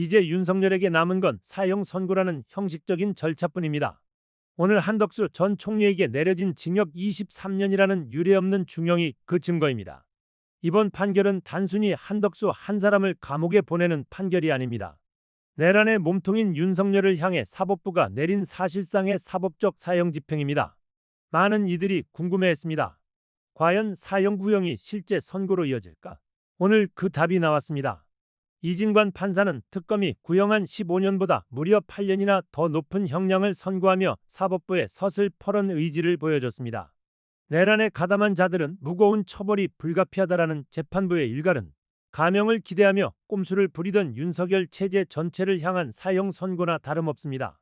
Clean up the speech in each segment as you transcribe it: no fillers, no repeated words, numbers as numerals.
이제 윤석열에게 남은 건 사형 선고라는 형식적인 절차뿐입니다. 오늘 한덕수 전 총리에게 내려진 징역 23년이라는 유례없는 중형이 그 증거입니다. 이번 판결은 단순히 한덕수 한 사람을 감옥에 보내는 판결이 아닙니다. 내란의 몸통인 윤석열을 향해 사법부가 내린 사실상의 사법적 사형 집행입니다. 많은 이들이 궁금해했습니다. 과연 사형 구형이 실제 선고로 이어질까? 오늘 그 답이 나왔습니다. 이진관 판사는 특검이 구형한 15년보다 무려 8년이나 더 높은 형량을 선고하며 사법부에 서슬퍼런 의지를 보여줬습니다. 내란에 가담한 자들은 무거운 처벌이 불가피하다라는 재판부의 일갈은 감형을 기대하며 꼼수를 부리던 윤석열 체제 전체를 향한 사형 선고나 다름없습니다.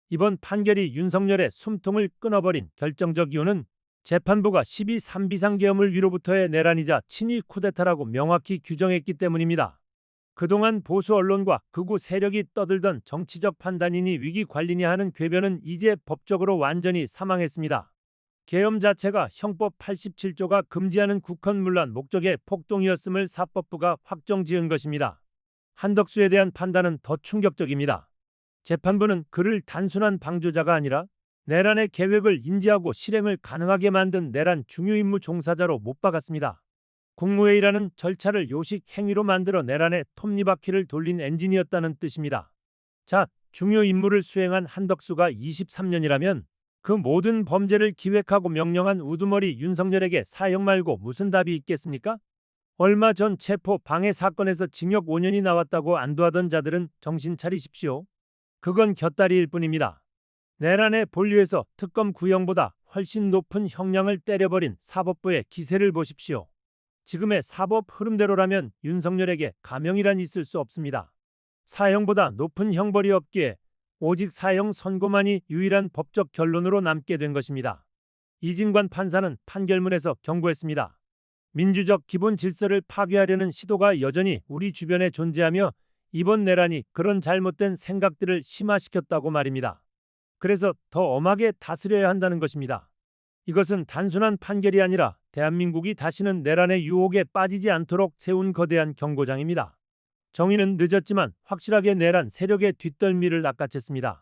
이번 판결이 윤석열의 숨통을 끊어버린 결정적 이유는 재판부가 12.3 비상계엄을 위로부터의 내란이자 친위 쿠데타라고 명확히 규정했기 때문입니다. 그동안 보수 언론과 극우 세력이 떠들던 정치적 판단이니 위기 관리니 하는 궤변은 이제 법적으로 완전히 사망했습니다. 계엄 자체가 형법 87조가 금지하는 국헌문란 목적의 폭동이었음을 사법부가 확정지은 것입니다. 한덕수에 대한 판단은 더 충격적입니다. 재판부는 그를 단순한 방조자가 아니라 내란의 계획을 인지하고 실행을 가능하게 만든 내란 중요임무 종사자로 못 박았습니다. 국무회의라는 절차를 요식 행위로 만들어 내란의 톱니바퀴를 돌린 엔진이었다는 뜻입니다. 자, 중요 임무를 수행한 한덕수가 23년이라면 그 모든 범죄를 기획하고 명령한 우두머리 윤석열에게 사형 말고 무슨 답이 있겠습니까? 얼마 전 체포 방해 사건에서 징역 5년이 나왔다고 안도하던 자들은 정신 차리십시오. 그건 곁다리일 뿐입니다. 내란의 본류에서 특검 구형보다 훨씬 높은 형량을 때려버린 사법부의 기세를 보십시오. 지금의 사법 흐름대로라면 윤석열에게 감형이란 있을 수 없습니다. 사형보다 높은 형벌이 없기에 오직 사형 선고만이 유일한 법적 결론으로 남게 된 것입니다. 이진관 판사는 판결문에서 경고했습니다. 민주적 기본 질서를 파괴하려는 시도가 여전히 우리 주변에 존재하며 이번 내란이 그런 잘못된 생각들을 심화시켰다고 말입니다. 그래서 더 엄하게 다스려야 한다는 것입니다. 이것은 단순한 판결이 아니라 대한민국이 다시는 내란의 유혹에 빠지지 않도록 세운 거대한 경고장입니다. 정의는 늦었지만 확실하게 내란 세력의 뒷덜미를 낚아챘습니다.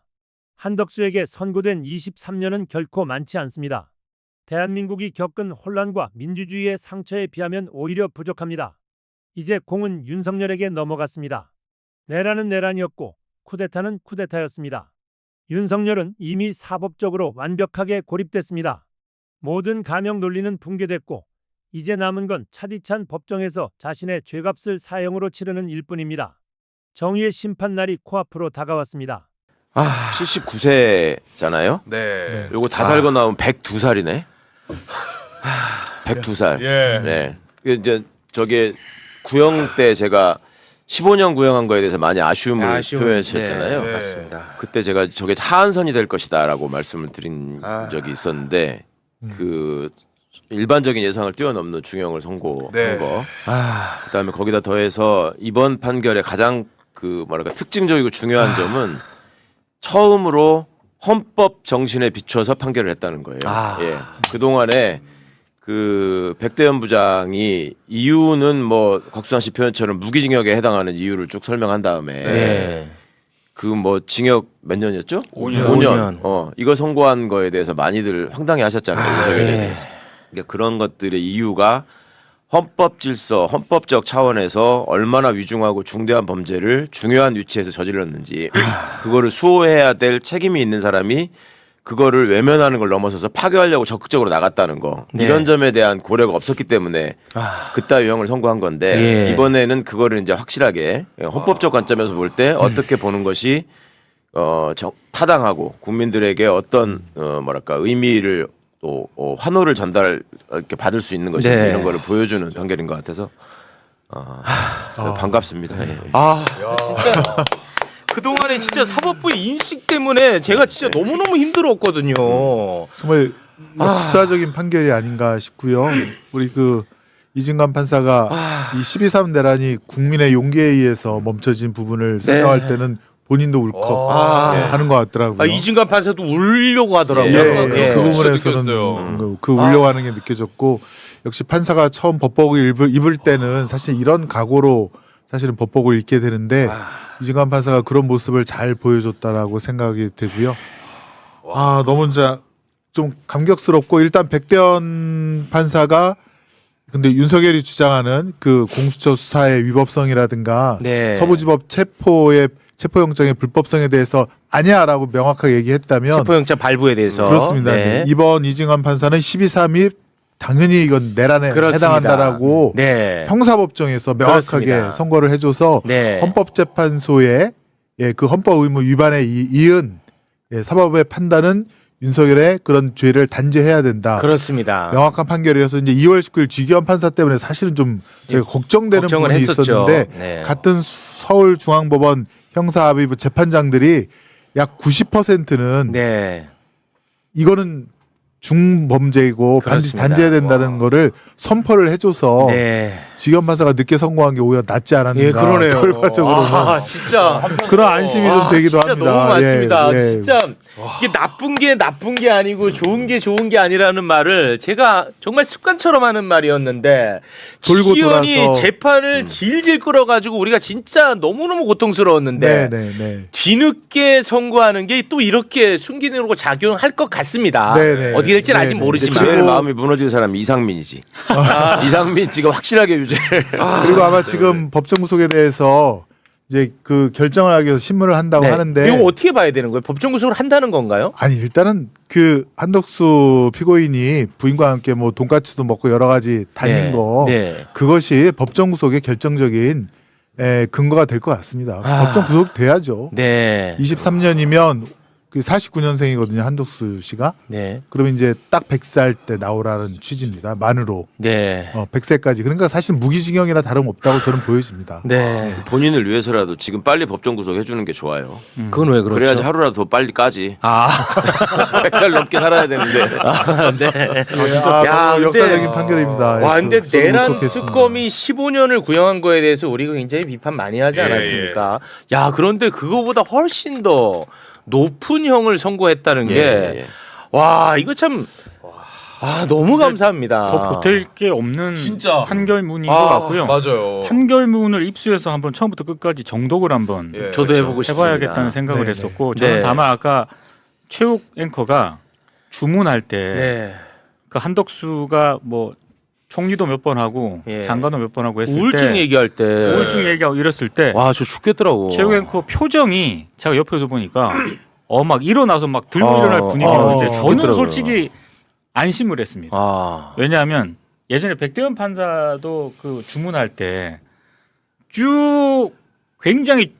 한덕수에게 선고된 23년은 결코 많지 않습니다. 대한민국이 겪은 혼란과 민주주의의 상처에 비하면 오히려 부족합니다. 이제 공은 윤석열에게 넘어갔습니다. 내란은 내란이었고 쿠데타는 쿠데타였습니다. 윤석열은 이미 사법적으로 완벽하게 고립됐습니다. 모든 감형 논리는 붕괴됐고 이제 남은 건 차디찬 법정에서 자신의 죄값을 사형으로 치르는 일뿐입니다. 정의의 심판날이 코앞으로 다가왔습니다. 79세잖아요. 네. 요거 다 살고 나오면 102살이네. 102살. 예. 네. 이제 저게 구형 때 제가 15년 구형한 거에 대해서 많이 아쉬움을 표현하셨잖아요. 네. 맞습니다. 그때 제가 저게 하한선이 될 것이다라고 말씀을 드린 적이 있었는데 그 일반적인 예상을 뛰어넘는 중형을 선고한 네. 거. 그다음에 거기다 더해서 이번 판결의 가장 그 뭐랄까 특징적이고 중요한 점은 처음으로 헌법 정신에 비춰서 판결을 했다는 거예요. 예. 그 동안에 그 백대현 부장이 이유는 뭐 곽수산 씨 표현처럼 무기징역에 해당하는 이유를 쭉 설명한 다음에 그 뭐 징역 몇 년이었죠? 5년. 이거 선고한 거에 대해서 많이들 황당해 하셨잖아요. 윤석열에 대해서. 그러니까 그런 것들의 이유가 헌법 질서, 헌법적 차원에서 얼마나 위중하고 중대한 범죄를 중요한 위치에서 저질렀는지 그거를 수호해야 될 책임이 있는 사람이 그거를 외면하는 걸 넘어서서 파괴하려고 적극적으로 나갔다는 거. 이런 점에 대한 고려가 없었기 때문에 그따위 형을 선고한 건데 이번에는 그거를 이제 확실하게 헌법적 관점에서 볼 때 어떻게 보는 것이 타당하고 국민들에게 어떤 뭐랄까 의미를 또 환호를 이렇게 받을 수 있는 것이 이런 거를 보여주는 판결인 것 같아서 반갑습니다. 예. 진짜 그동안에 진짜 사법부의 인식 때문에 제가 진짜 너무너무 힘들었거든요. 정말 역사적인 판결이 아닌가 싶고요. 우리 그 이진관 판사가 이 12.3 내란이 국민의 용기에 의해서 멈춰진 부분을 설명할 때는 본인도 울컥 하는 것 같더라고요. 이진관 판사도 울려고 하더라고요. 그 부분에서는 그 울려고 하는 게 느껴졌고 역시 판사가 처음 법복을 입을 때는 사실 이런 각오로 사실은 법복을 잊게 되는데 이진관 판사가 그런 모습을 잘 보여줬다라고 생각이 되고요. 너무 이제 좀 감격스럽고 일단 백대현 판사가 근데 윤석열이 주장하는 그 공수처 수사의 위법성이라든가 네. 서부지법 체포영장의 불법성에 대해서 아니야라고 명확하게 얘기했다면 체포영장 발부에 대해서 그렇습니다. 네. 이번 이진관 판사는 12.3일 당연히 이건 내란에 그렇습니다. 해당한다라고 네. 형사법정에서 명확하게 그렇습니다. 선고를 해줘서 네. 헌법재판소의 그 헌법 의무 위반에 이은 사법부의 판단은 윤석열의 그런 죄를 단죄해야 된다. 그렇습니다. 명확한 판결이어서 이제 2월 19일 지기현 판사 때문에 사실은 좀 저희가 걱정되는 걱정을 부분이 했었죠. 있었는데 네. 같은 서울중앙법원 형사합의부 재판장들이 약 90%는 네. 이거는 중범죄이고 반드시 그렇습니다. 단죄해야 된다는 거를 선포를 해줘서 네. 지기현 판사가 늦게 선고한 게 오히려 낫지 않았는가. 예, 그러네요. 결과적으로는 진짜 그런 안심이 좀 되기도 진짜 합니다. 너무 맞습니다. 예. 진짜 이게 나쁜 게 아니고 좋은 게 아니라는 말을 제가 정말 습관처럼 하는 말이었는데 돌고 지기현이 돌아서. 재판을 질질 끌어가지고 우리가 진짜 너무너무 고통스러웠는데 네. 뒤늦게 선고하는 게 또 이렇게 순기능으로 작용할 것 같습니다. 네네. 어디 될지는 아직 네네. 모르지만 제일 그리고- 마음이 무너지는 사람이 이상민이지. 이상민 지금 확실하게 유죄를. 그리고 아마 지금 법정 구속에 대해서 이제 그 결정을 하기 위해서 신문을 한다고 네. 하는데 이거 어떻게 봐야 되는 거예요? 법정 구속을 한다는 건가요? 아니 일단은 그 한덕수 피고인이 부인과 함께 뭐 돈가스도 먹고 여러 가지 다닌 네. 거 네. 그것이 법정 구속의 결정적인 근거가 될 것 같습니다. 법정 구속 돼야죠. 네. 23년이면 그 49년생이거든요 한덕수 씨가. 네. 그러면 이제 딱 100살 때 나오라는 취지입니다. 만으로 네. 100세까지. 그러니까 사실 무기징역이나 다름없다고 저는 보여집니다. 네. 본인을 위해서라도 지금 빨리 법정 구속해 주는 게 좋아요. 그건 왜 그렇죠? 그래야지 하루라도 더 빨리 까지. 아, 100살 넘게 살아야 되는데. 네. 야, 근데- 역사적인 판결입니다. 와, 근데 저도 내란 울컥했습니다. 특검이 15년을 구형한 거에 대해서 우리가 굉장히 비판 많이 하지 않았습니까? 야, 그런데 그거보다 훨씬 더 높은 형을 선고했다는 게, 예. 와, 이거 참, 너무 감사합니다. 더 보탤 게 없는 진짜. 판결문인 것 같고요. 맞아요. 판결문을 입수해서 한번 처음부터 끝까지 정독을 한번 저도 해보고 싶습니다. 해봐야겠다는 생각을 네네. 했었고 네. 저는 다만 아까 최욱 앵커가 주문할 때 네. 그 한덕수가 뭐 총리도 몇 번 하고 예. 장관도 몇 번 하고 했을 우울증 때 얘기할 때. 우울증 얘기하고 이랬을 때 와, 저 죽겠더라고. 최욱 앵커 표정이 제가 옆에서 보니까 막 일어나서 막 들고 아, 일어날 분위기였는데 저는 죽겠더라고요. 솔직히 안심을 했습니다. 아. 왜냐하면 예전에 백대현 판사도 그 주문할 때 쭉 굉장히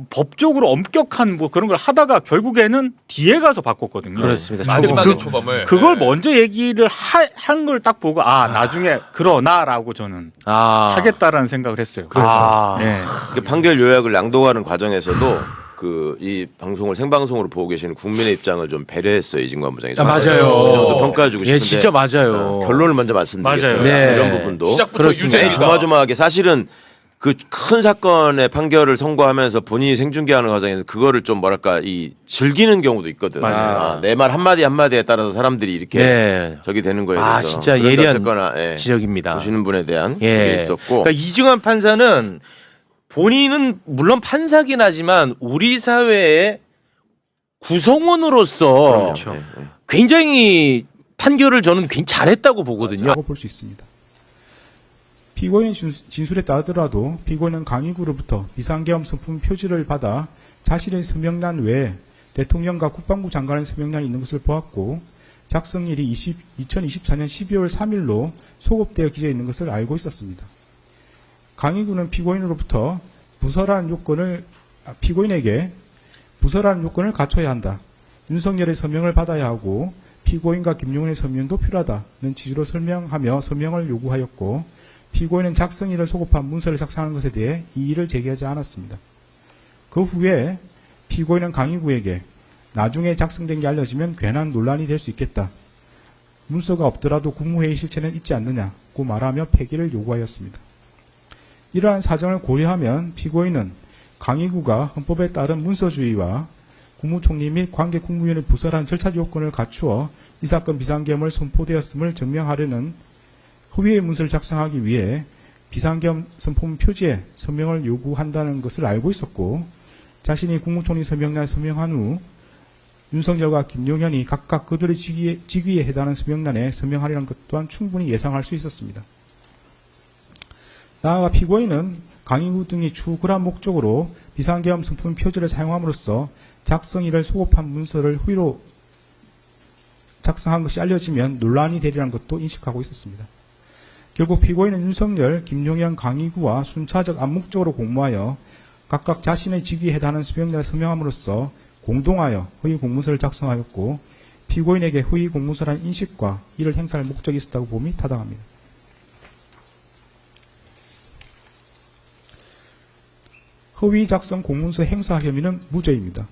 법적으로 엄격한 뭐 그런 걸 하다가 결국에는 뒤에 가서 바꿨거든요. 그렇습니다. 마지막에 초범을. 그걸 먼저 얘기를 한 걸 딱 보고 나중에 그러나라고 저는 하겠다라는 생각을 했어요. 그렇죠. 네. 그 판결 요약을 낭독하는 과정에서도 그 이 방송을 생방송으로 보고 계시는 국민의 입장을 좀 배려했어요 이진관 부장이. 맞아요. 그 정도 평가해주고 싶은데. 예, 진짜 맞아요. 결론을 먼저 말씀드리겠습니다. 맞아요. 네. 이런 부분도 시작부터 유죄니까. 조마조마하게 사실은 그 큰 사건의 판결을 선고하면서 본인이 생중계하는 과정에서 그거를 좀 뭐랄까 이 즐기는 경우도 있거든. 맞아요. 내 말 한마디 한마디에 따라서 사람들이 이렇게 네. 저기 되는 거에 대해서. 진짜 그런데 예리한 어쨌거나, 예, 지적입니다. 보시는 분에 대한 예. 게 있었고. 그러니까 이중환 판사는 본인은 물론 판사긴 하지만 우리 사회의 구성원으로서 그렇죠. 예. 굉장히 판결을 저는 굉장히 잘했다고 보거든요. 라고 볼 수 있습니다. 피고인의 진술에 따르더라도 피고인은 강의구로부터 비상계엄 선품 표지를 받아 자신의 서명란 외에 대통령과 국방부 장관의 서명란이 있는 것을 보았고 작성일이 2024년 12월 3일로 소급되어 기재해 있는 것을 알고 있었습니다. 강의구는 피고인으로부터 피고인에게 부서라는 요건을 갖춰야 한다. 윤석열의 서명을 받아야 하고 피고인과 김용현의 서명도 필요하다는 취지로 설명하며 서명을 요구하였고 피고인은 작성일을 소급한 문서를 작성하는 것에 대해 이의를 제기하지 않았습니다. 그 후에 피고인은 강의구에게 나중에 작성된 게 알려지면 괜한 논란이 될 수 있겠다. 문서가 없더라도 국무회의 실체는 있지 않느냐고 말하며 폐기를 요구하였습니다. 이러한 사정을 고려하면 피고인은 강의구가 헌법에 따른 문서주의와 국무총리 및 관계 국무위원의 부설한 절차 요건을 갖추어 이 사건 비상계엄을 선포되었음을 증명하려는 허위의 문서를 작성하기 위해 비상계엄 선포문 표지에 서명을 요구한다는 것을 알고 있었고 자신이 국무총리 서명란에 서명한 후 윤석열과 김용현이 각각 그들의 직위에 해당하는 서명란에 서명하려는 것 또한 충분히 예상할 수 있었습니다. 나아가 피고인은 강의구 등이 추후 그러한 목적으로 비상계엄 선포문 표지를 사용함으로써 작성일을 소급한 문서를 후위로 작성한 것이 알려지면 논란이 되리라는 것도 인식하고 있었습니다. 결국 피고인은 윤석열, 김용현, 강의구와 순차적 암묵적으로 공모하여 각각 자신의 직위에 해당하는 서명란에 서명함으로써 공동하여 허위 공문서를 작성하였고 피고인에게 허위 공문서라는 인식과 이를 행사할 목적이 있었다고 봄이 타당합니다. 허위 작성 공문서 행사 혐의는 무죄입니다.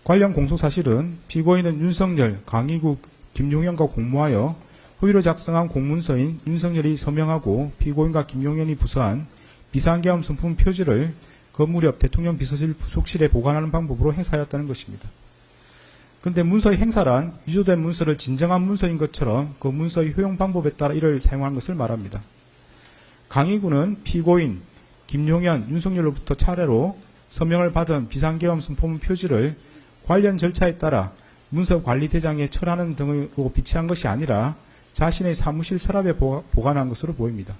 관련 공소사실은 피고인은 윤석열, 강의구, 김용현과 공모하여 허위로 작성한 공문서인 윤석열이 서명하고 피고인과 김용현이 부서한 비상계엄 선포문 표지를 그 무렵 대통령 비서실 부속실에 보관하는 방법으로 행사하였다는 것입니다. 그런데 문서의 행사란 위조된 문서를 진정한 문서인 것처럼 그 문서의 효용 방법에 따라 이를 사용한 것을 말합니다. 강의구는 피고인, 김용현, 윤석열로부터 차례로 서명을 받은 비상계엄 선포문 표지를 관련 절차에 따라 문서관리대장에 철하는 등으로 비치한 것이 아니라 자신의 사무실 서랍에 보관한 것으로 보입니다.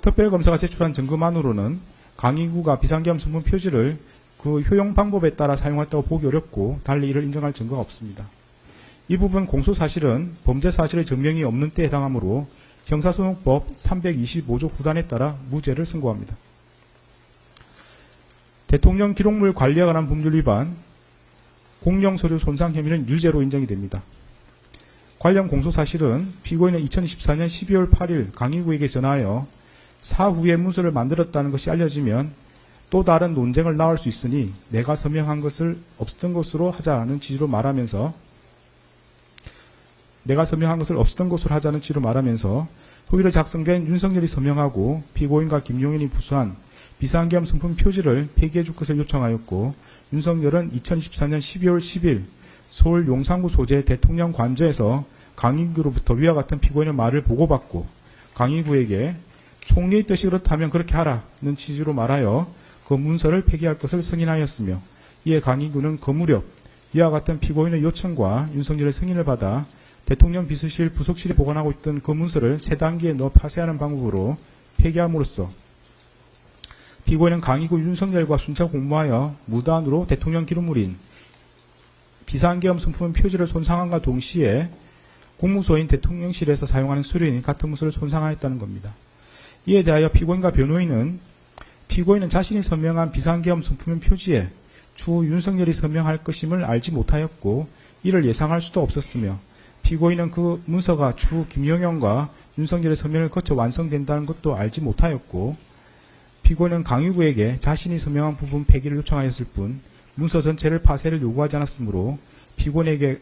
특별검사가 제출한 증거만으로는 강의구가 비상계엄 선포문 표지를 그 효용 방법에 따라 사용했다고 보기 어렵고 달리 이를 인정할 증거가 없습니다. 이 부분 공소사실은 범죄사실의 증명이 없는 때에 해당하므로 형사소송법 325조 후단에 따라 무죄를 선고합니다. 대통령 기록물 관리에 관한 법률 위반, 공영서류 손상 혐의는 유죄로 인정이 됩니다. 관련 공소사실은 피고인은 2024년 12월 8일 강의구에게 전하여 사후에 문서를 만들었다는 것이 알려지면 또 다른 논쟁을 낳을 수 있으니 내가 서명한 것을 없었던 것으로 하자는 취지로 말하면서 허위로 작성된 윤석열이 서명하고 피고인과 김용현이 부수한 비상계엄 선포문 표지를 폐기해 줄 것을 요청하였고 윤석열은 2024년 12월 10일 서울 용산구 소재 대통령 관저에서 강의구로부터 위와 같은 피고인의 말을 보고받고 강의구에게 총리의 뜻이 그렇다면 그렇게 하라는 취지로 말하여 그 문서를 폐기할 것을 승인하였으며 이에 강의구는 그 무렵 이와 같은 피고인의 요청과 윤석열의 승인을 받아 대통령 비서실 부속실에 보관하고 있던 그 문서를 세 단계에 넣어 파쇄하는 방법으로 폐기함으로써 피고인은 강의구 윤석열과 순차 공모하여 무단으로 대통령 기록물인 비상계엄 선포문 표지를 손상함과 동시에 공무소인 대통령실에서 사용하는 서류인 같은 문서를 손상하였다는 겁니다. 이에 대하여 피고인과 변호인은 피고인은 자신이 서명한 비상계엄 선포문 표지에 추후 윤석열이 서명할 것임을 알지 못하였고 이를 예상할 수도 없었으며 피고인은 그 문서가 추후 김용현과 윤석열의 서명을 거쳐 완성된다는 것도 알지 못하였고 피고인은 강의구에게 자신이 서명한 부분 폐기를 요청하였을 뿐 문서 전체를 파쇄를 요구하지 않았으므로 피고인에게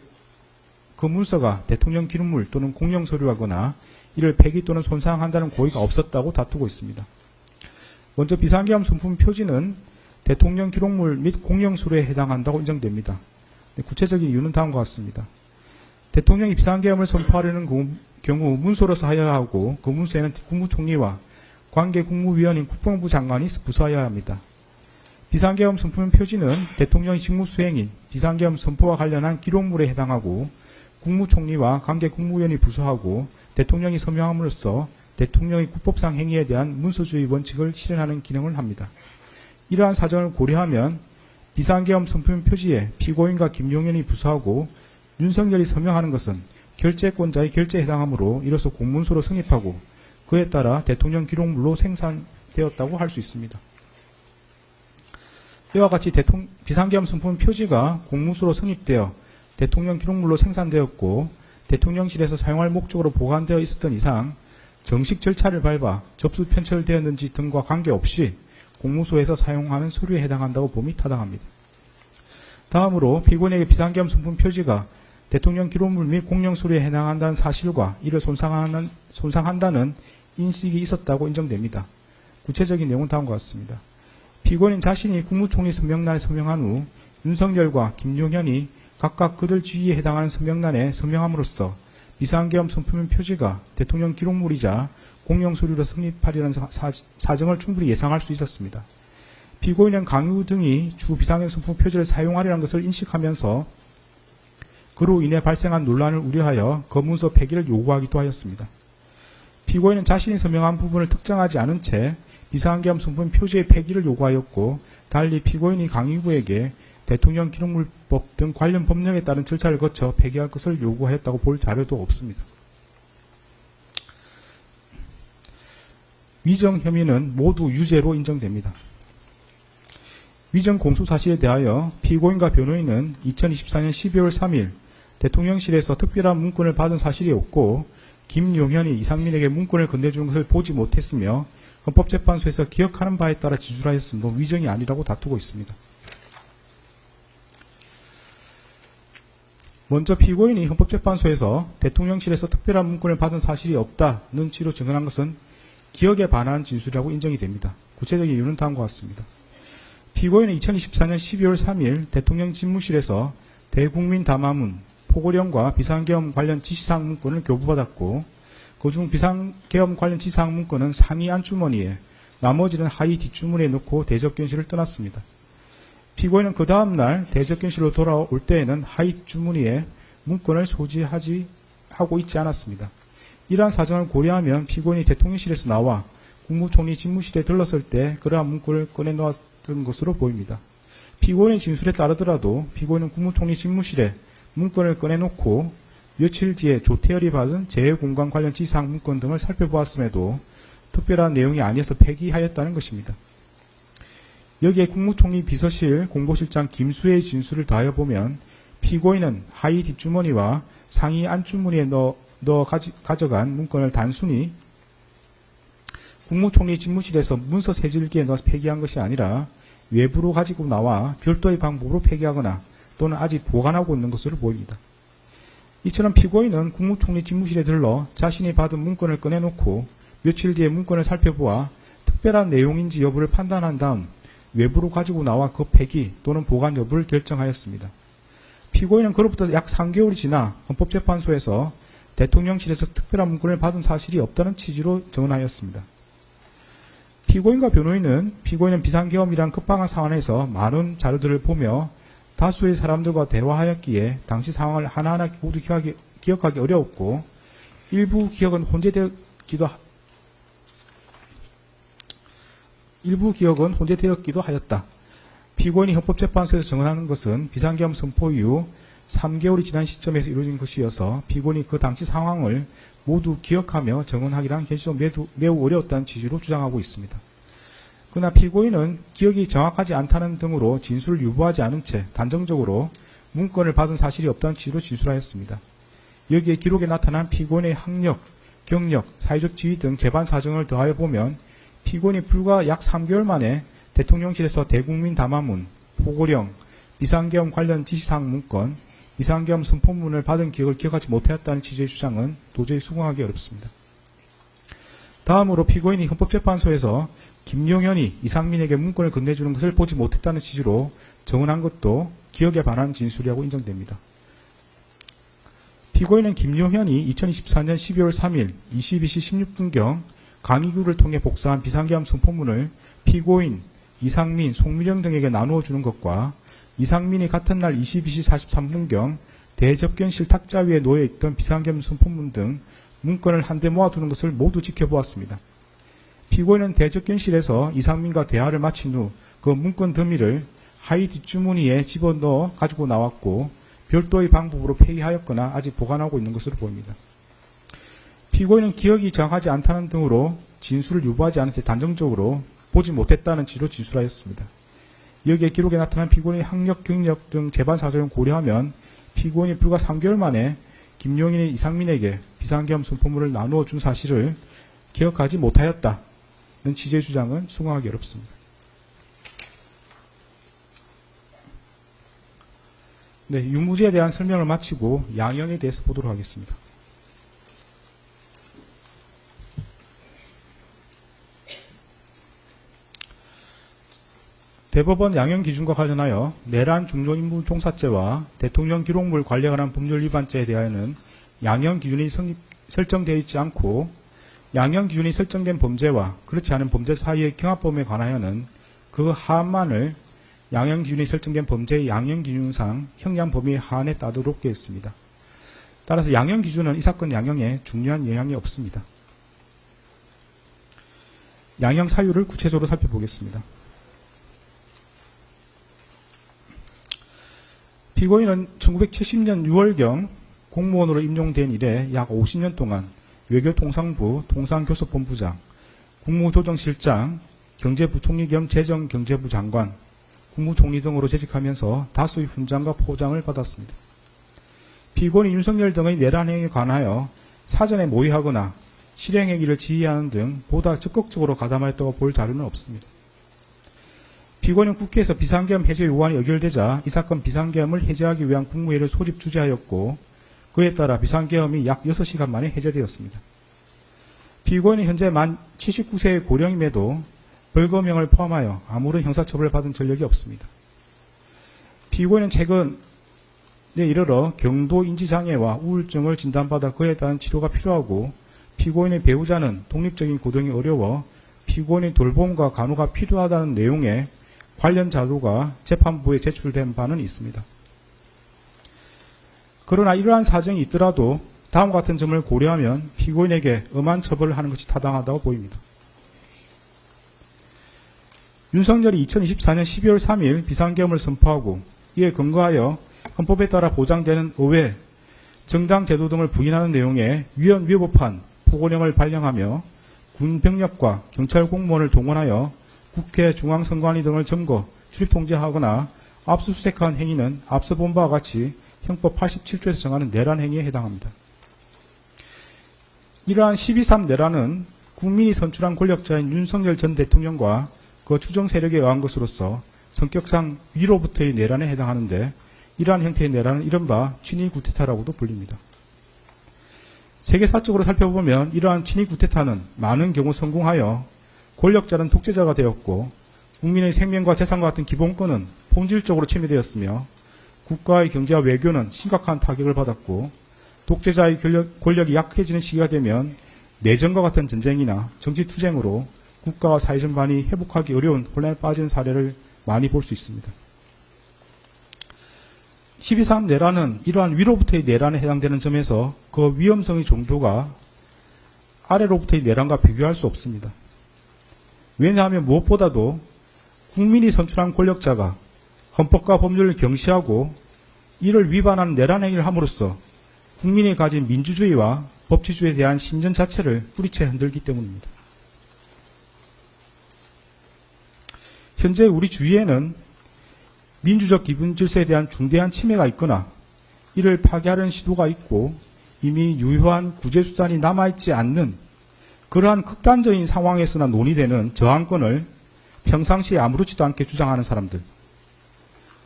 그 문서가 대통령 기록물 또는 공영서류하거나 이를 폐기 또는 손상한다는 고의가 없었다고 다투고 있습니다. 먼저 비상계엄 선포문 표지는 대통령 기록물 및 공영서류에 해당한다고 인정됩니다. 구체적인 이유는 다음과 같습니다. 대통령이 비상계엄을 선포하려는 경우 문서로서 하여야 하고 그 문서에는 국무총리와 관계 국무위원인 국방부 장관이 부서하여야 합니다. 비상계엄 선포문 표지는 대통령의 직무수행인 비상계엄 선포와 관련한 기록물에 해당하고 국무총리와 관계 국무위원이 부서하고 대통령이 서명함으로써 대통령의 국법상 행위에 대한 문서주의 원칙을 실현하는 기능을 합니다. 이러한 사정을 고려하면 비상계엄 선포문 표지에 피고인과 김용현이 부서하고 윤석열이 서명하는 것은 결재권자의 결재에 해당하므로 이로써 공문서로 성립하고 그에 따라 대통령 기록물로 생산되었다고 할 수 있습니다. 이와 같이 비상계엄 선포문 표지가 공문서로 성립되어 대통령 기록물로 생산되었고 대통령실에서 사용할 목적으로 보관되어 있었던 이상 정식 절차를 밟아 접수 편철되었는지 등과 관계없이 공무소에서 사용하는 서류에 해당한다고 봄이 타당합니다. 다음으로 피고인에게 비상계엄 선포문 표지가 대통령 기록물 및 공영서류에 해당한다는 사실과 이를 손상한다는 인식이 있었다고 인정됩니다. 구체적인 내용은 다음과 같습니다. 피고인은 자신이 국무총리 서명란에 서명한 후 윤석열과 김용현이 각각 그들 지위에 해당하는 서명란에 서명함으로써 비상계엄 선포문 표지가 대통령 기록물이자 공영 서류로 성립하려는 사정을 충분히 예상할 수 있었습니다. 피고인은 강유 등이 주 비상경 선포 표지를 사용하려는 것을 인식하면서 그로 인해 발생한 논란을 우려하여 검문서 폐기를 요구하기도 하였습니다. 피고인은 자신이 서명한 부분을 특정하지 않은 채 비상계엄 선포 표지의 폐기를 요구하였고, 달리 피고인이 강의부에게 대통령 기록물법 등 관련 법령에 따른 절차를 거쳐 폐기할 것을 요구하였다고 볼 자료도 없습니다. 위정 혐의는 모두 유죄로 인정됩니다. 위정 공소 사실에 대하여 피고인과 변호인은 2024년 12월 3일 대통령실에서 특별한 문건을 받은 사실이 없고, 김용현이 이상민에게 문건을 건네주는 것을 보지 못했으며 헌법재판소에서 기억하는 바에 따라 지술하였으므로 위정이 아니라고 다투고 있습니다. 먼저 피고인이 헌법재판소에서 대통령실에서 특별한 문건을 받은 사실이 없다는 취지로 증언한 것은 기억에 반한 진술이라고 인정이 됩니다. 구체적인 이유는 다음과 같습니다. 피고인은 2024년 12월 3일 대통령 집무실에서 대국민 담화문, 포고령과 비상계엄 관련 지시사항 문건을 교부받았고, 그중 비상계엄 관련 지시사항 문건은 상위 안주머니에, 나머지는 하위 뒷주머니에 넣고 대접견실을 떠났습니다. 피고인은 그 다음날 대접견실로 돌아올 때에는 하위 뒷주머니에 문건을 소지하고 있지 않았습니다. 이러한 사정을 고려하면 피고인이 대통령실에서 나와 국무총리 집무실에 들렀을 때 그러한 문건을 꺼내놓았던 것으로 보입니다. 피고인의 진술에 따르더라도 피고인은 국무총리 집무실에 문건을 꺼내놓고 며칠 뒤에 조태열이 받은 재해공간 관련 지시사항 문건 등을 살펴보았음에도 특별한 내용이 아니어서 폐기하였다는 것입니다. 여기에 국무총리 비서실 공보실장 김수혜의 진술을 더하여 보면 피고인은 하위 뒷주머니와 상위 안주머니에 넣어 가져간 문건을 단순히 국무총리 집무실에서 문서 세줄기에 넣어서 폐기한 것이 아니라 외부로 가지고 나와 별도의 방법으로 폐기하거나 또는 아직 보관하고 있는 것으로 보입니다. 이처럼 피고인은 국무총리 집무실에 들러 자신이 받은 문건을 꺼내놓고 며칠 뒤에 문건을 살펴보아 특별한 내용인지 여부를 판단한 다음 외부로 가지고 나와 그 폐기 또는 보관 여부를 결정하였습니다. 피고인은 그로부터 약 3개월이 지나 헌법재판소에서 대통령실에서 특별한 문건을 받은 사실이 없다는 취지로 증언하였습니다. 피고인과 변호인은 피고인은 비상계엄이란 급박한 상황에서 많은 자료들을 보며 다수의 사람들과 대화하였기에 당시 상황을 하나하나 모두 기억하기 어려웠고, 일부 기억은 혼재되었기도 하였다. 피고인이 헌법재판소에서 증언하는 것은 비상계엄 선포 이후 3개월이 지난 시점에서 이루어진 것이어서 피고인이 그 당시 상황을 모두 기억하며 증언하기란 현실적으로 매우 어려웠다는 취지로 주장하고 있습니다. 그러나 피고인은 기억이 정확하지 않다는 등으로 진술을 유보하지 않은 채 단정적으로 문건을 받은 사실이 없다는 취지로 진술하였습니다. 여기에 기록에 나타난 피고인의 학력, 경력, 사회적 지위 등 재반 사정을 더하여 보면 피고인이 불과 약 3개월 만에 대통령실에서 대국민 담화문, 포고령, 비상계엄 관련 지시사항 문건, 비상계엄 선포문을 받은 기억을 기억하지 못하였다는 취지의 주장은 도저히 수긍하기 어렵습니다. 다음으로 피고인이 헌법재판소에서 김용현이 이상민에게 문건을 건네주는 것을 보지 못했다는 취지로 증언한 것도 기억에 반한 진술이라고 인정됩니다. 피고인은 김용현이 2024년 12월 3일 22시 16분경 강의구를 통해 복사한 비상계엄 선포문을 피고인, 이상민, 송미령 등에게 나누어 주는 것과 이상민이 같은 날 22시 43분경 대접견실 탁자 위에 놓여있던 비상계엄 선포문 등 문건을 한데 모아두는 것을 모두 지켜보았습니다. 피고인은 대접견실에서 이상민과 대화를 마친 후 그 문건 더미를 하위 뒷주머니에 집어넣어 가지고 나왔고 별도의 방법으로 폐기하였거나 아직 보관하고 있는 것으로 보입니다. 피고인은 기억이 정확하지 않다는 등으로 진술을 유보하지 않은 채 단정적으로 보지 못했다는 취지로 진술하였습니다. 여기에 기록에 나타난 피고인의 학력, 경력 등 재반 사정을 고려하면 피고인이 불과 3개월 만에 김용인이 이상민에게 비상계엄 선포문을 나누어 준 사실을 기억하지 못하였다는 취지의 주장은 수긍하기 어렵습니다. 네, 유무죄에 대한 설명을 마치고 양형에 대해서 보도록 하겠습니다. 대법원 양형 기준과 관련하여 내란 중요인물 종사죄와 대통령 기록물 관리에 관한 법률 위반죄에 대하여는 양형 기준이 설정되어 있지 않고 양형 기준이 설정된 범죄와 그렇지 않은 범죄 사이의 경합범에 관하여는 그 하한만을 양형 기준이 설정된 범죄의 양형 기준상 형량 범위 하한에 따르도록 되어 있습니다. 따라서 양형 기준은 이 사건 양형에 중요한 영향이 없습니다. 양형 사유를 구체적으로 살펴보겠습니다. 피고인은 1970년 6월경 공무원으로 임용된 이래 약 50년 동안 외교통상부 통상교섭본부장, 국무조정실장, 경제부총리 겸 재정경제부 장관, 국무총리 등으로 재직하면서 다수의 훈장과 포장을 받았습니다. 피고인 윤석열 등의 내란 행위에 관하여 사전에 모의하거나 실행행위를 지휘하는 등 보다 적극적으로 가담하였다고 볼 자료는 없습니다. 피고인은 국회에서 비상계엄 해제 요구안이 의결되자 이 사건 비상계엄을 해제하기 위한 국무회의를 소집 주재하였고 그에 따라 비상계엄이 약 6시간 만에 해제되었습니다. 피고인은 현재 만 79세의 고령임에도 벌금형을 포함하여 아무런 형사처벌을 받은 전력이 없습니다. 피고인은 최근에 이르러 경도 인지장애와 우울증을 진단받아 그에 따른 치료가 필요하고 피고인의 배우자는 독립적인 고등이 어려워 피고인의 돌봄과 간호가 필요하다는 내용의 관련 자료가 재판부에 제출된 바는 있습니다. 그러나 이러한 사정이 있더라도 다음과 같은 점을 고려하면 피고인에게 엄한 처벌을 하는 것이 타당하다고 보입니다. 윤석열이 2024년 12월 3일 비상계엄을 선포하고 이에 근거하여 헌법에 따라 보장되는 의회, 정당 제도 등을 부인하는 내용의 위헌 위법한 포고령을 발령하며 군 병력과 경찰 공무원을 동원하여 국회 중앙선관위 등을 점거, 출입 통제하거나 압수수색한 행위는 앞서 본 바와 같이 형법 87조에서 정하는 내란 행위에 해당합니다. 이러한 12.3 내란은 국민이 선출한 권력자인 윤석열 전 대통령과 그 추정 세력에 의한 것으로서 성격상 위로부터의 내란에 해당하는데 이러한 형태의 내란은 이른바 친위 구테타라고도 불립니다. 세계사적으로 살펴보면 이러한 친위 구테타는 많은 경우 성공하여 권력자는 독재자가 되었고 국민의 생명과 재산과 같은 기본권은 본질적으로 침해되었으며 국가의 경제와 외교는 심각한 타격을 받았고 독재자의 권력이 약해지는 시기가 되면 내전과 같은 전쟁이나 정치투쟁으로 국가와 사회 전반이 회복하기 어려운 혼란에 빠진 사례를 많이 볼 수 있습니다. 12.3 내란은 이러한 위로부터의 내란에 해당되는 점에서 그 위험성의 정도가 아래로부터의 내란과 비교할 수 없습니다. 왜냐하면 무엇보다도 국민이 선출한 권력자가 헌법과 법률을 경시하고 이를 위반하는 내란 행위를 함으로써 국민이 가진 민주주의와 법치주의에 대한 신전 자체를 뿌리채 흔들기 때문입니다. 현재 우리 주위에는 민주적 기본 질서에 대한 중대한 침해가 있거나 이를 파괴하려는 시도가 있고 이미 유효한 구제수단이 남아있지 않는 그러한 극단적인 상황에서나 논의되는 저항권을 평상시에 아무렇지도 않게 주장하는 사람들,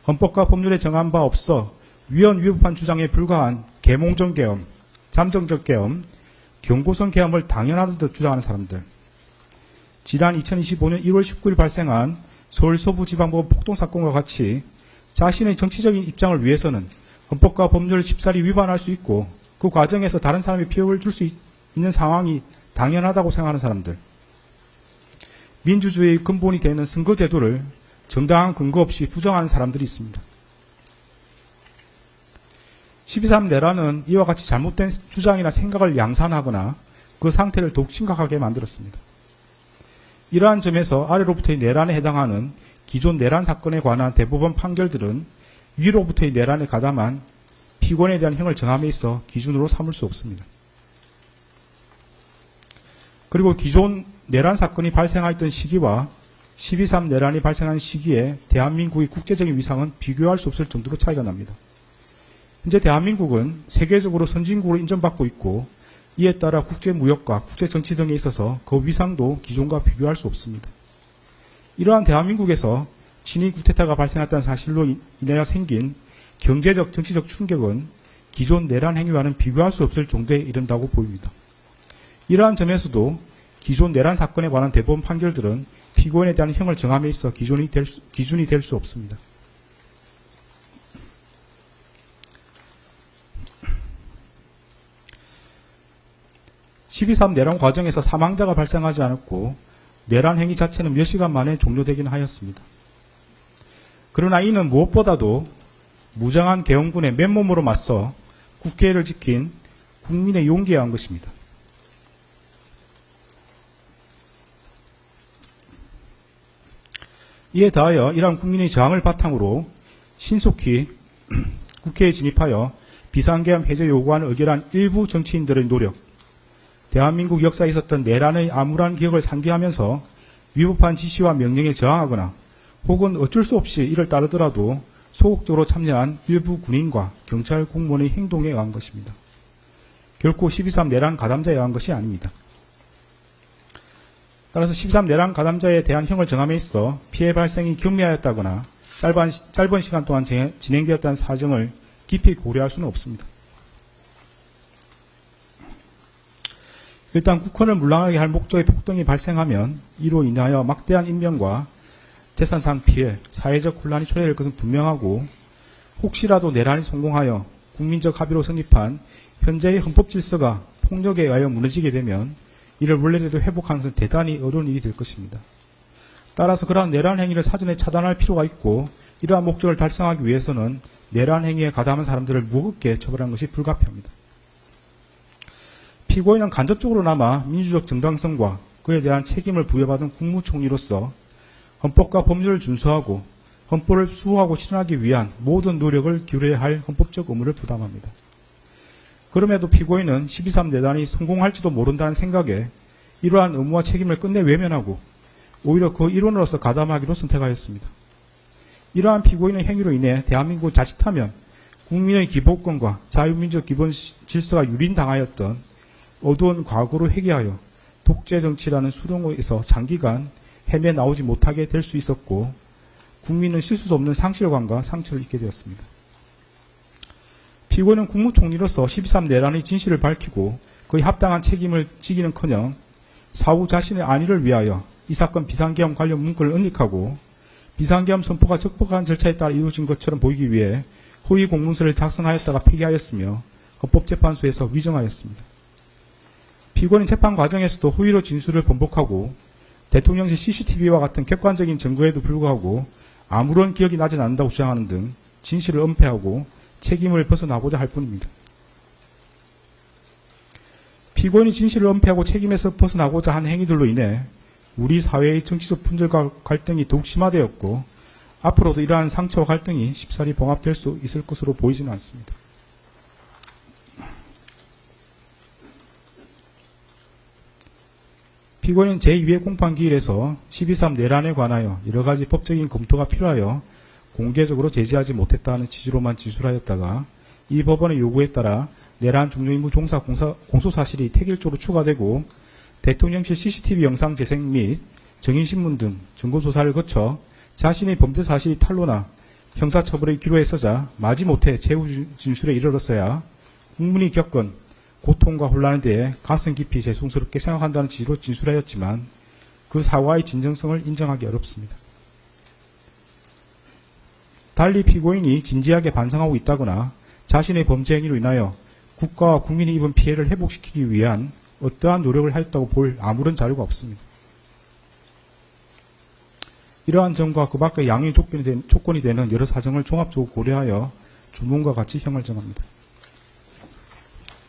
헌법과 법률에 정한 바 없어 위헌 위법한 주장에 불과한 계몽적 계엄, 잠정적 계엄, 경고성 계엄을 당연하듯 주장하는 사람들, 지난 2025년 1월 19일 발생한 서울 서부지방법원 폭동사건과 같이 자신의 정치적인 입장을 위해서는 헌법과 법률을 쉽사리 위반할 수 있고 그 과정에서 다른 사람이 피해를 줄 수 있는 상황이 당연하다고 생각하는 사람들, 민주주의의 근본이 되는 선거제도를 정당한 근거 없이 부정하는 사람들이 있습니다. 12.3 내란은 이와 같이 잘못된 주장이나 생각을 양산하거나 그 상태를 더욱 심각하게 만들었습니다. 이러한 점에서 아래로부터의 내란에 해당하는 기존 내란 사건에 관한 대법원 판결들은 위로부터의 내란에 가담한 피고인에 대한 형을 정함에 있어 기준으로 삼을 수 없습니다. 그리고 기존 내란 사건이 발생하였던 시기와 12.3 내란이 발생한 시기에 대한민국의 국제적인 위상은 비교할 수 없을 정도로 차이가 납니다. 현재 대한민국은 세계적으로 선진국으로 인정받고 있고 이에 따라 국제무역과 국제정치 등에 있어서 그 위상도 기존과 비교할 수 없습니다. 이러한 대한민국에서 친위 구테타가 발생했다는 사실로 인하여 생긴 경제적, 정치적 충격은 기존 내란 행위와는 비교할 수 없을 정도에 이른다고 보입니다. 이러한 점에서도 기존 내란 사건에 관한 대법원 판결들은 피고인에 대한 형을 정함에 있어 기준이 될 수 없습니다. 12.3 내란 과정에서 사망자가 발생하지 않았고 내란 행위 자체는 몇 시간 만에 종료되긴 하였습니다. 그러나 이는 무엇보다도 무장한 계엄군의 맨몸으로 맞서 국회를 지킨 국민의 용기에 의한 것입니다. 이에 더하여 이러한 국민의 저항을 바탕으로 신속히 국회에 진입하여 비상계엄 해제 요구안을 의결한 일부 정치인들의 노력, 대한민국 역사에 있었던 내란의 암울한 기억을 상기하면서 위법한 지시와 명령에 저항하거나 혹은 어쩔 수 없이 이를 따르더라도 소극적으로 참여한 일부 군인과 경찰 공무원의 행동에 의한 것입니다. 결코 12.3 내란 가담자에 의한 것이 아닙니다. 따라서 12.3 내란 가담자에 대한 형을 정함에 있어 피해 발생이 경미하였다거나 짧은 시간 동안 진행되었다는 사정을 깊이 고려할 수는 없습니다. 일단 국헌을 물랑하게 할 목적의 폭동이 발생하면 이로 인하여 막대한 인명과 재산상 피해, 사회적 혼란이 초래될 것은 분명하고 혹시라도 내란이 성공하여 국민적 합의로 성립한 현재의 헌법 질서가 폭력에 의하여 무너지게 되면 이를 원래대로 회복하는 것은 대단히 어려운 일이 될 것입니다. 따라서 그러한 내란 행위를 사전에 차단할 필요가 있고 이러한 목적을 달성하기 위해서는 내란 행위에 가담한 사람들을 무겁게 처벌하는 것이 불가피합니다. 피고인은 간접적으로나마 민주적 정당성과 그에 대한 책임을 부여받은 국무총리로서 헌법과 법률을 준수하고 헌법을 수호하고 실현하기 위한 모든 노력을 기울여야 할 헌법적 의무를 부담합니다. 그럼에도 피고인은 12.3 내란이 성공할지도 모른다는 생각에 이러한 의무와 책임을 끝내 외면하고 오히려 그 일원으로서 가담하기로 선택하였습니다. 이러한 피고인의 행위로 인해 대한민국은 자칫하면 국민의 기본권과 자유민주적 기본 질서가 유린당하였던 어두운 과거로 회귀하여 독재 정치라는 수렁에서 장기간 헤매 나오지 못하게 될 수 있었고 국민은 쉴 수 없는 상실감과 상처를 입게 되었습니다. 피고인은 국무총리로서 12.3 내란의 진실을 밝히고 그의 합당한 책임을 지기는커녕 사후 자신의 안위를 위하여 이 사건 비상계엄 관련 문건을 은닉하고 비상계엄 선포가 적법한 절차에 따라 이루어진 것처럼 보이기 위해 허위 공문서를 작성하였다가 폐기하였으며 헌법재판소에서 위정하였습니다. 피고인은 재판 과정에서도 허위로 진술을 번복하고 대통령실 CCTV와 같은 객관적인 증거에도 불구하고 아무런 기억이 나지 않는다고 주장하는 등 진실을 은폐하고 책임을 벗어나고자 할 뿐입니다. 피고인이 진실을 은폐하고 책임에서 벗어나고자 한 행위들로 인해 우리 사회의 정치적 분열과 갈등이 더욱 심화되었고 앞으로도 이러한 상처와 갈등이 쉽사리 봉합될 수 있을 것으로 보이지는 않습니다. 피고인은 제2회 공판기일에서 12.3 내란에 관하여 여러가지 법적인 검토가 필요하여 공개적으로 제지하지 못했다는 취지로만 진술하였다가 이 법원의 요구에 따라 내란 중요임무 종사 공소사실이 택일조로 추가되고 대통령실 CCTV 영상 재생 및 정인신문 등 증거조사를 거쳐 자신의 범죄 사실이 탄로나 형사처벌의 기로에 서자 마지못해 최후 진술에 이르렀어야 국민이 겪은 고통과 혼란에 대해 가슴 깊이 죄송스럽게 생각한다는 취지로 진술하였지만 그 사과의 진정성을 인정하기 어렵습니다. 달리 피고인이 진지하게 반성하고 있다거나 자신의 범죄 행위로 인하여 국가와 국민이 입은 피해를 회복시키기 위한 어떠한 노력을 하였다고 볼 아무런 자료가 없습니다. 이러한 점과 그 밖의 양형의 조건이 되는 여러 사정을 종합적으로 고려하여 주문과 같이 형을 정합니다.